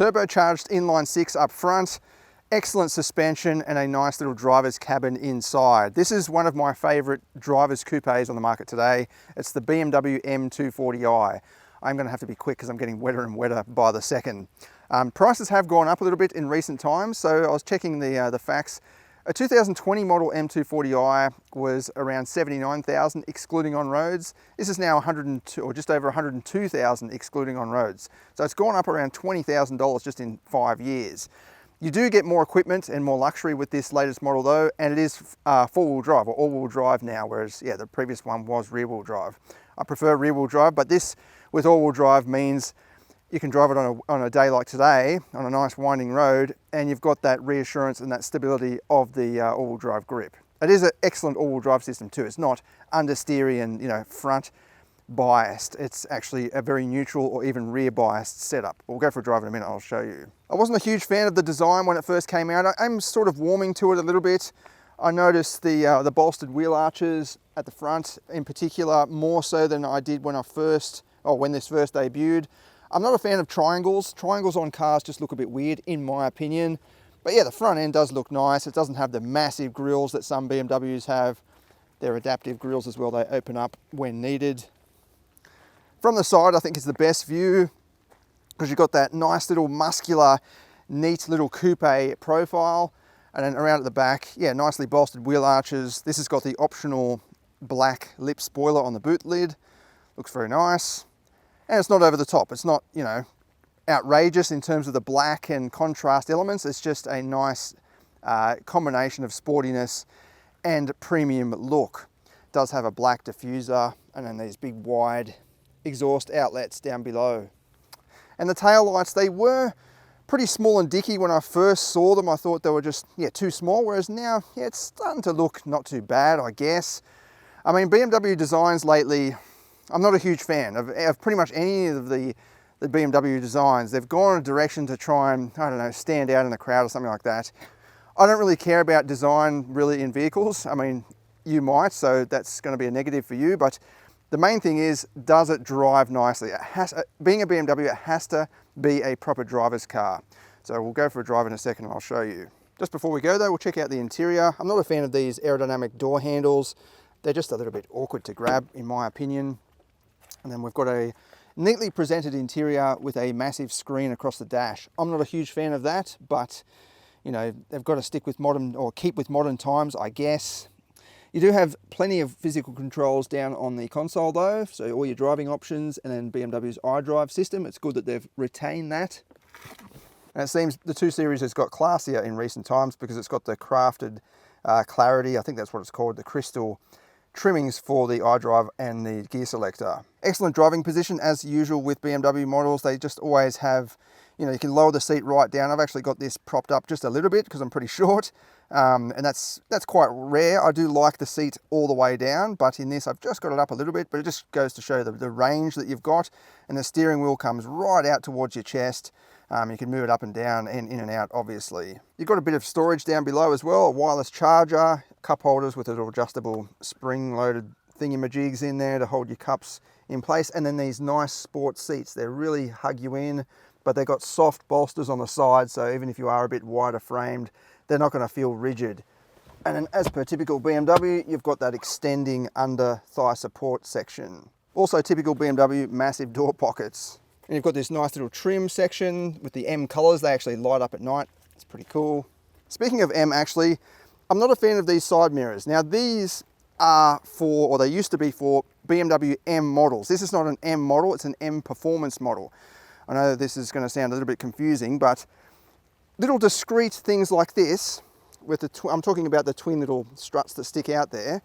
turbocharged inline 6 up front, excellent suspension, and a nice little driver's cabin inside. This is one of my favorite driver's coupes on the market today. It's the BMW M240i. I'm going to have to be quick because I'm getting wetter and wetter by the second. Prices have gone up a little bit in recent times, so I was checking the facts. A 2020 model M240i was around $79,000 excluding on roads. This is now 102 or just over 102,000 excluding on roads. So it's gone up around $20,000 just in 5 years. You do get more equipment and more luxury with this latest model though, and it is four-wheel drive or all-wheel drive now, whereas yeah, the previous one was rear-wheel drive. I prefer rear-wheel drive, but this with all-wheel drive means you can drive it on a day like today, on a nice winding road, and you've got that reassurance and that stability of the all-wheel drive grip. It is an excellent all-wheel drive system too. It's not understeery and front biased. It's actually a very neutral or even rear biased setup. We'll go for a drive in a minute, I'll show you. I wasn't a huge fan of the design when it first came out. I'm sort of warming to it a little bit. I noticed the bolstered wheel arches at the front in particular, more so than I did when when this first debuted. I'm not a fan of triangles. Triangles on cars just look a bit weird in my opinion. But yeah, the front end does look nice. It doesn't have the massive grills that some BMWs have. They're adaptive grills as well. They open up when needed. From the side, I think it's the best view because you've got that nice little muscular, neat little coupe profile. And then around at the back, yeah, nicely bolstered wheel arches. This has got the optional black lip spoiler on the boot lid. Looks very nice. And it's not over the top. It's not, outrageous in terms of the black and contrast elements. It's just a nice combination of sportiness and premium look. It does have a black diffuser and then these big wide exhaust outlets down below. And the tail lights, they were pretty small and dicky when I first saw them. I thought they were just too small, whereas now it's starting to look not too bad, I guess. I mean, BMW designs lately, I'm not a huge fan of pretty much any of the BMW designs. They've gone in a direction to try and, I don't know, stand out in the crowd or something like that. I don't really care about design really in vehicles. I mean, you might, so that's going to be a negative for you, but the main thing is, does it drive nicely? Being a BMW, it has to be a proper driver's car. So we'll go for a drive in a second and I'll show you. Just before we go though, we'll check out the interior. I'm not a fan of these aerodynamic door handles. They're just a little bit awkward to grab in my opinion. And then we've got a neatly presented interior with a massive screen across the dash. I'm not a huge fan of that, but they've got to stick with modern or keep with modern times, I guess. You do have plenty of physical controls down on the console though, so all your driving options and then BMW's iDrive system. It's good that they've retained that. And it seems the 2 Series has got classier in recent times because it's got the crafted clarity, I think that's what it's called, the crystal trimmings for the iDrive and the gear selector. Excellent driving position as usual with BMW models. They just always have, you can lower the seat right down. I've actually got this propped up just a little bit because I'm pretty short. And that's quite rare. I do like the seat all the way down, but in this I've just got it up a little bit, but it just goes to show the range that you've got, and the steering wheel comes right out towards your chest. You can move it up and down and in and out obviously. You've got a bit of storage down below as well, a wireless charger, cup holders with a little adjustable spring-loaded thingamajigs in there to hold your cups in place, and then these nice sports seats. They really hug you in, but they've got soft bolsters on the side, so even if you are a bit wider framed, they're not going to feel rigid. And then as per typical BMW, you've got that extending under thigh support section. Also typical BMW, massive door pockets. And you've got this nice little trim section with the M colors. They actually light up at night. It's pretty cool. Speaking of M actually, I'm not a fan of these side mirrors. Now these are for, or they used to be for, BMW M models. This is not an M model, it's an M performance model. I know this is going to sound a little bit confusing, but little discrete things like this, with I'm talking about the twin little struts that stick out there,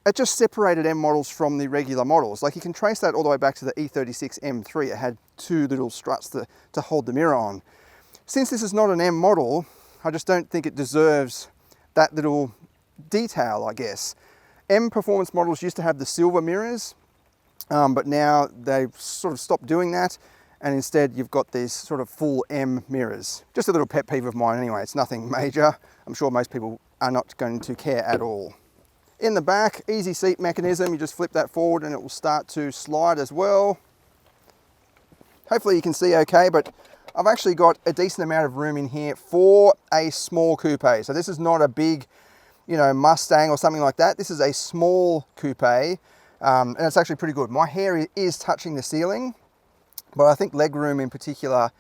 it just separated M models from the regular models. Like you can trace that all the way back to the E36 M3. It had 2 little struts to hold the mirror on. Since this is not an M model, I just don't think it deserves that little detail, I guess. M performance models used to have the silver mirrors, but now they've sort of stopped doing that. And instead you've got these sort of full M mirrors. Just a little pet peeve of mine anyway, it's nothing major. I'm sure most people are not going to care at all. In the back, easy seat mechanism, you just flip that forward and it will start to slide as well. Hopefully you can see okay, but I've actually got a decent amount of room in here for a small coupe. So this is not a big, you know, Mustang or something like that. This is a small coupe, and it's actually pretty good. My hair is touching the ceiling, but I think legroom in particular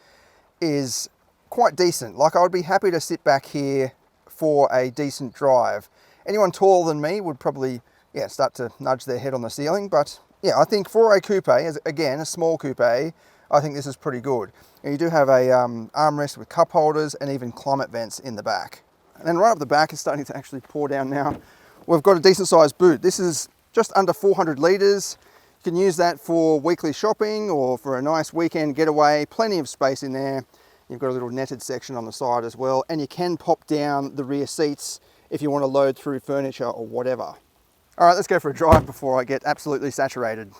is quite decent. Like, I would be happy to sit back here for a decent drive. Anyone taller than me would probably, yeah, start to nudge their head on the ceiling, but yeah, I think for a coupe, again, a small coupe, I think this is pretty good. And you do have a armrest with cup holders and even climate vents in the back. And then right up the back, it's starting to actually pour down now. We've got a decent sized boot. This is just under 400 litres. You can use that for weekly shopping or for a nice weekend getaway. Plenty of space in there. You've got a little netted section on the side as well. And you can pop down the rear seats if you want to load through furniture or whatever. All right, let's go for a drive before I get absolutely saturated.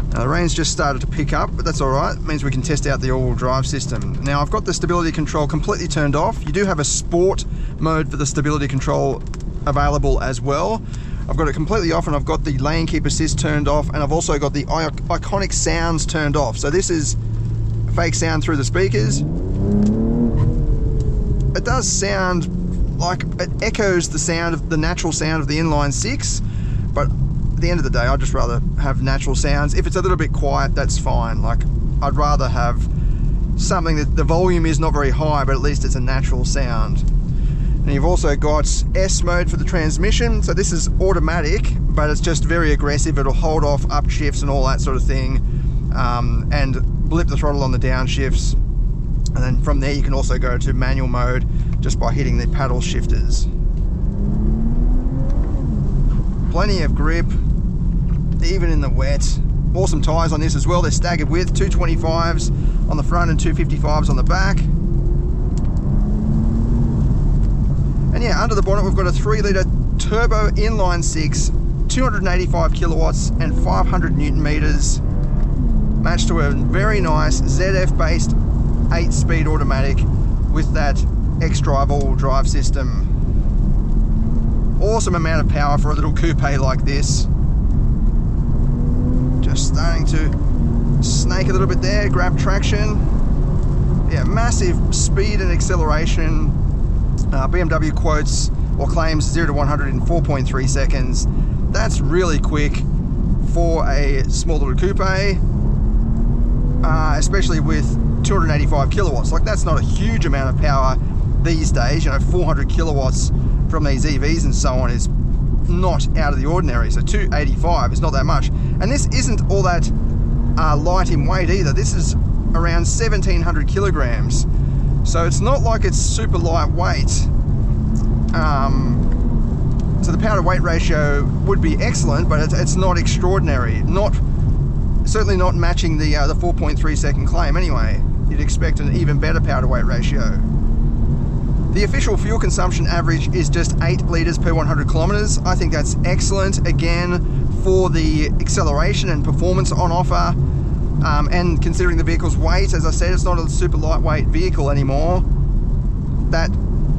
The rain's just started to pick up, but that's all right. It means we can test out the all-wheel drive system. Now, I've got the stability control completely turned off. You do have a sport mode for the stability control available as well. I've got it completely off, and I've got the lane keep assist turned off, and I've also got the iconic sounds turned off. So this is fake sound through the speakers. It does sound like it echoes the sound of the natural sound of the inline 6, but at the end of the day, I'd just rather have natural sounds. If it's a little bit quiet, that's fine. Like, I'd rather have something that the volume is not very high, but at least it's a natural sound. And you've also got S mode for the transmission. So this is automatic, but it's just very aggressive. It'll hold off upshifts and all that sort of thing, and blip the throttle on the downshifts. And then from there, you can also go to manual mode just by hitting the paddle shifters. Plenty of grip, even in the wet. Awesome tyres on this as well. They're staggered width, 225s on the front and 255s on the back. And yeah, under the bonnet, we've got a 3-litre turbo inline 6, 285 kilowatts and 500 Newton meters, matched to a very nice ZF-based 8-speed automatic with that X-Drive all-wheel drive system. Awesome amount of power for a little coupe like this. Just starting to snake a little bit there, grab traction. Yeah, massive speed and acceleration. BMW quotes or claims 0 to 100 in 4.3 seconds. That's really quick for a small little coupe, especially with 285 kilowatts. Like, that's not a huge amount of power these days. You know, 400 kilowatts from these EVs and so on is not out of the ordinary. So 285 is not that much. And this isn't all that light in weight either. This is around 1700 kilograms. So it's not like it's super lightweight. So the power to weight ratio would be excellent, but it's not extraordinary. Certainly not matching the 4.3 second claim anyway. You'd expect an even better power to weight ratio. The official fuel consumption average is just 8 litres per 100 kilometres. I think that's excellent, again, for the acceleration and performance on offer. And considering the vehicle's weight, as I said, it's not a super lightweight vehicle anymore. That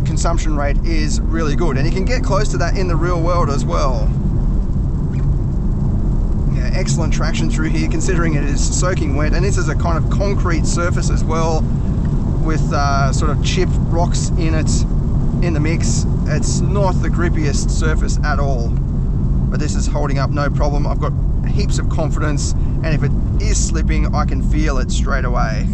consumption rate is really good, and you can get close to that in the real world as well. Yeah, excellent traction through here, considering it is soaking wet, and this is a kind of concrete surface as well, with sort of chipped rocks in it in the mix. It's not the grippiest surface at all, but this is holding up no problem. I've got heaps of confidence, and if it is slipping, I can feel it straight away.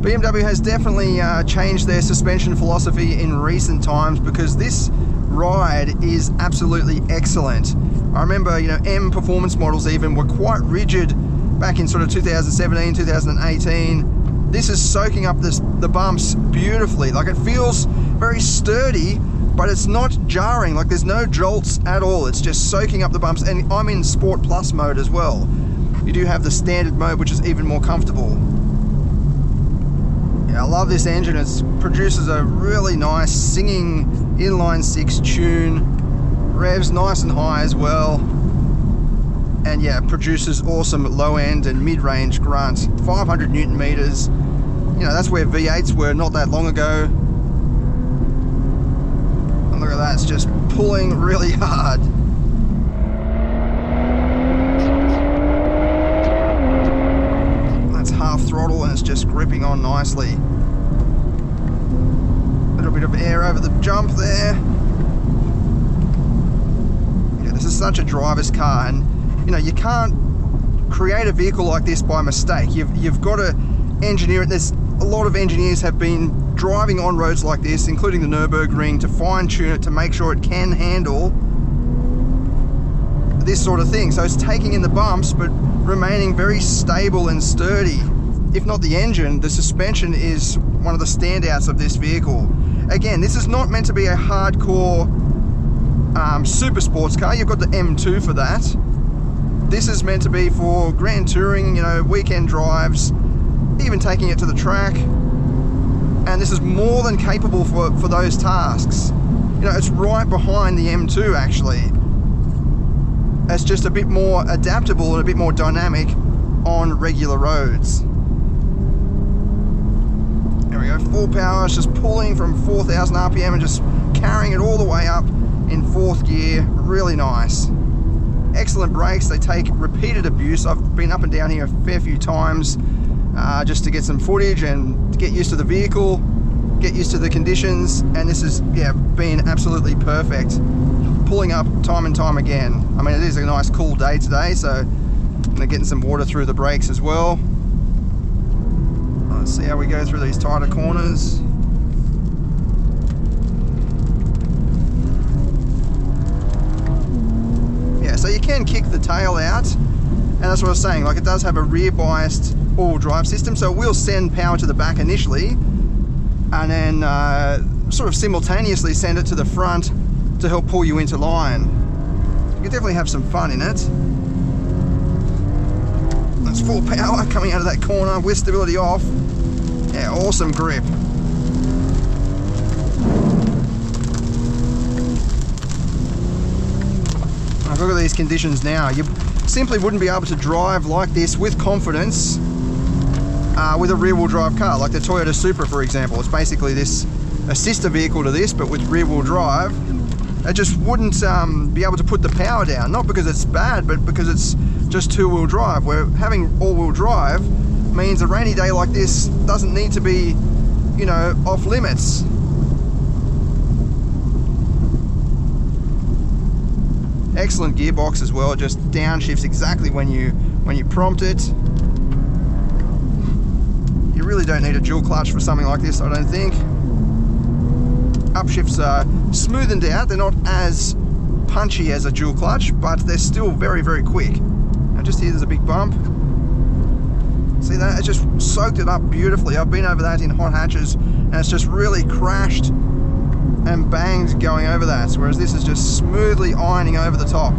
BMW has definitely changed their suspension philosophy in recent times, because this ride is absolutely excellent. I remember, you know, M performance models even were quite rigid back in sort of 2017, 2018. This is soaking up the bumps beautifully. Like, it feels very sturdy, but it's not jarring. Like, there's no jolts at all. It's just soaking up the bumps. And I'm in Sport Plus mode as well. You do have the standard mode, which is even more comfortable. Yeah, I love this engine. It produces a really nice singing inline 6 tune. Revs nice and high as well. And yeah, produces awesome low end and mid-range grunt. 500 Newton meters. You know, that's where V8s were not that long ago. And look at that, it's just pulling really hard. That's half off throttle and it's just gripping on nicely. A little bit of air over the jump there. Yeah, this is such a driver's car, and you know, you can't create a vehicle like this by mistake. You've got to engineer it. There's a lot of engineers have been driving on roads like this, including the Nürburgring, to fine-tune it to make sure it can handle this sort of thing. So it's taking in the bumps but remaining very stable and sturdy. If not the engine, the suspension is one of the standouts of this vehicle. Again, this is not meant to be a hardcore super sports car. You've got the M2 for that. This is meant to be for grand touring, you know, weekend drives, even taking it to the track. And this is more than capable for those tasks. You know, it's right behind the M2 actually. It's just a bit more adaptable and a bit more dynamic on regular roads. There we go, full power. It's just pulling from 4,000 RPM and just carrying it all the way up in 4th gear. Really nice. Excellent brakes. They take repeated abuse. I've been up and down here a fair few times just to get some footage and to get used to the vehicle, get used to the conditions, and this has been absolutely perfect. Pulling up time and time again. I mean, it is a nice cool day today, so I'm getting some water through the brakes as well. Let's see how we go through these tighter corners. Yeah, so you can kick the tail out, and that's what I was saying, like it does have a rear biased all-wheel drive system, so it will send power to the back initially, and then sort of simultaneously send it to the front to help pull you into line. You can definitely have some fun in it. That's full power coming out of that corner with stability off. Yeah, awesome grip. Look at these conditions now. You simply wouldn't be able to drive like this with confidence with a rear-wheel drive car, like the Toyota Supra, for example. It's basically this a sister vehicle to this, but with rear-wheel drive. It just wouldn't be able to put the power down, not because it's bad, but because it's just two-wheel drive, where having all-wheel drive means a rainy day like this doesn't need to be, you know, off limits. Excellent gearbox as well, it just downshifts exactly when you prompt it. You really don't need a dual clutch for something like this, I don't think. Upshifts are smoothened out, they're not as punchy as a dual clutch, but they're still very, very quick. And just here there's a big bump. See that? It just soaked it up beautifully. I've been over that in hot hatches and it's just really crashed and banged going over that, whereas this is just smoothly ironing over the top.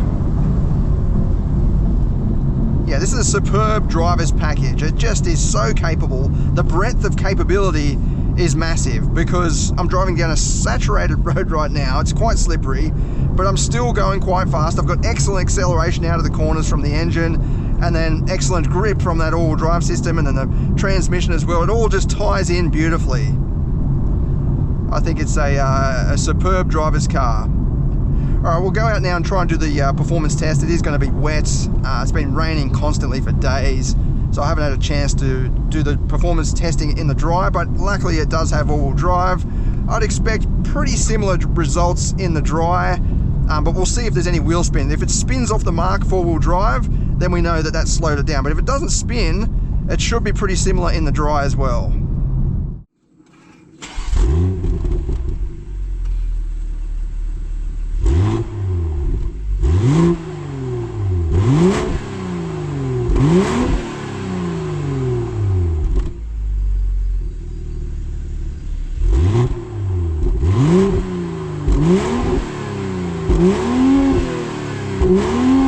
Yeah, this is a superb driver's package. It just is so capable. The breadth of capability is massive because I'm driving down a saturated road right now. It's quite slippery, but I'm still going quite fast. I've got excellent acceleration out of the corners from the engine, and then excellent grip from that all-wheel drive system, and then the transmission as well. It all just ties in beautifully. I think it's a superb driver's car. All right, we'll go out now and try and do the performance test. It is going to be wet. It's been raining constantly for days, so I haven't had a chance to do the performance testing in the dry, but luckily it does have all-wheel drive. I'd expect pretty similar results in the dry, but we'll see if there's any wheel spin. If it spins off the mark four-wheel drive, then we know that that's slowed it down. But if it doesn't spin, it should be pretty similar in the dry as well. Ooh.